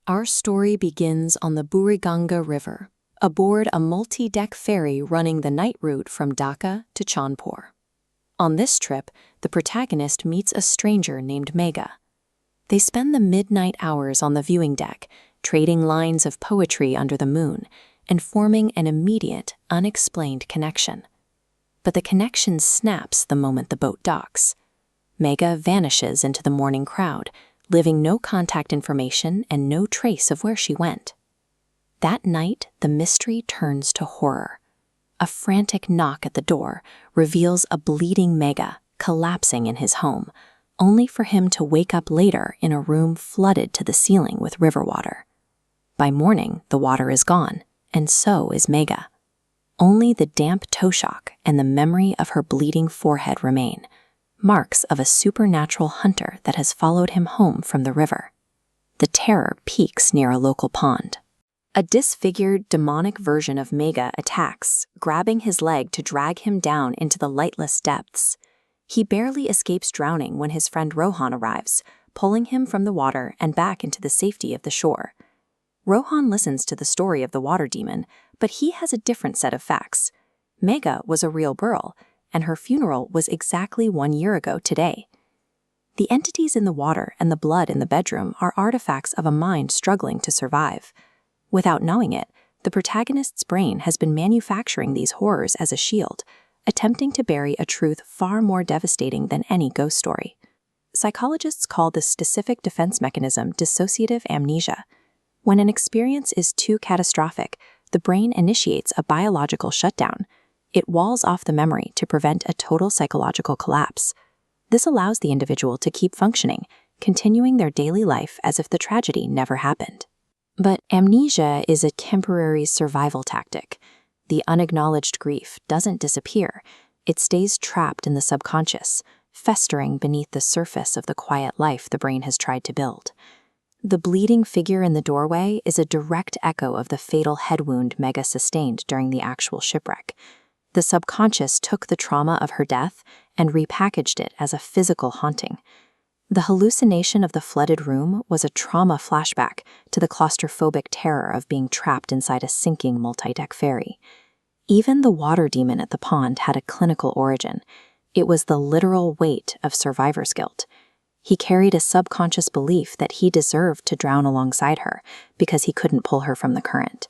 Our story begins on the Buriganga River, aboard a multi-deck ferry running the night route from Dhaka to Chaunpur. On this trip, the protagonist meets a stranger named Megha. They spend the midnight hours on the viewing deck, trading lines of poetry under the moon, and forming an immediate, unexplained connection. But the connection snaps the moment the boat docks. Megha vanishes into the morning crowd, leaving no contact information and no trace of where she went. That night, the mystery turns to horror. A frantic knock at the door reveals a bleeding Megha collapsing in his home, only for him to wake up later in a room flooded to the ceiling with river water. By morning, the water is gone, and so is Megha. Only the damp toe shock and the memory of her bleeding forehead remain, marks of a supernatural hunter that has followed him home from the river. The terror peaks near a local pond. A disfigured, demonic version of Megha attacks, grabbing his leg to drag him down into the lightless depths. He barely escapes drowning when his friend Rohan arrives, pulling him from the water and back into the safety of the shore. Rohan listens to the story of the water demon, but he has a different set of facts. Megha was a real girl, and her funeral was exactly 1 year ago today. The entities in the water and the blood in the bedroom are artifacts of a mind struggling to survive. Without knowing it, the protagonist's brain has been manufacturing these horrors as a shield, attempting to bury a truth far more devastating than any ghost story. Psychologists call this specific defense mechanism dissociative amnesia. When an experience is too catastrophic, the brain initiates a biological shutdown. It walls off the memory to prevent a total psychological collapse. This allows the individual to keep functioning, continuing their daily life as if the tragedy never happened. But amnesia is a temporary survival tactic. The unacknowledged grief doesn't disappear. It stays trapped in the subconscious, festering beneath the surface of the quiet life the brain has tried to build. The bleeding figure in the doorway is a direct echo of the fatal head wound Megha sustained during the actual shipwreck. The subconscious took the trauma of her death and repackaged it as a physical haunting. The hallucination of the flooded room was a trauma flashback to the claustrophobic terror of being trapped inside a sinking multi-deck ferry. Even the water demon at the pond had a clinical origin. It was the literal weight of survivor's guilt. He carried a subconscious belief that he deserved to drown alongside her because he couldn't pull her from the current.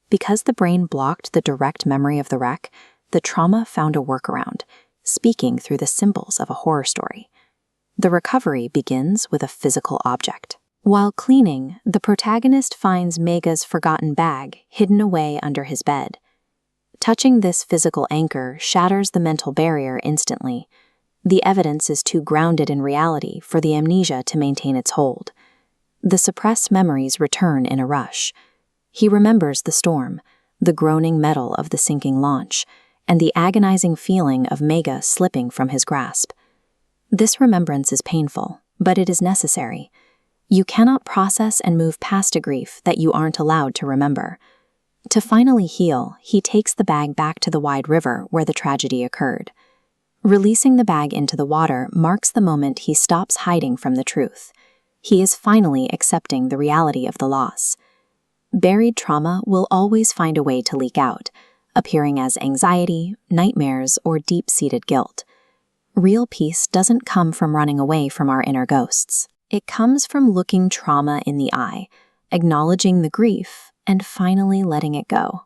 Because the brain blocked the direct memory of the wreck, the trauma found a workaround, speaking through the symbols of a horror story. The recovery begins with a physical object. While cleaning, the protagonist finds Megha's forgotten bag hidden away under his bed. Touching this physical anchor shatters the mental barrier instantly. The evidence is too grounded in reality for the amnesia to maintain its hold. The suppressed memories return in a rush. He remembers the storm, the groaning metal of the sinking launch, and the agonizing feeling of Megha slipping from his grasp. This remembrance is painful, but it is necessary. You cannot process and move past a grief that you aren't allowed to remember. To finally heal, he takes the bag back to the wide river where the tragedy occurred. Releasing the bag into the water marks the moment he stops hiding from the truth. He is finally accepting the reality of the loss. Buried trauma will always find a way to leak out, appearing as anxiety, nightmares, or deep-seated guilt. Real peace doesn't come from running away from our inner ghosts. It comes from looking trauma in the eye, acknowledging the grief, and finally letting it go.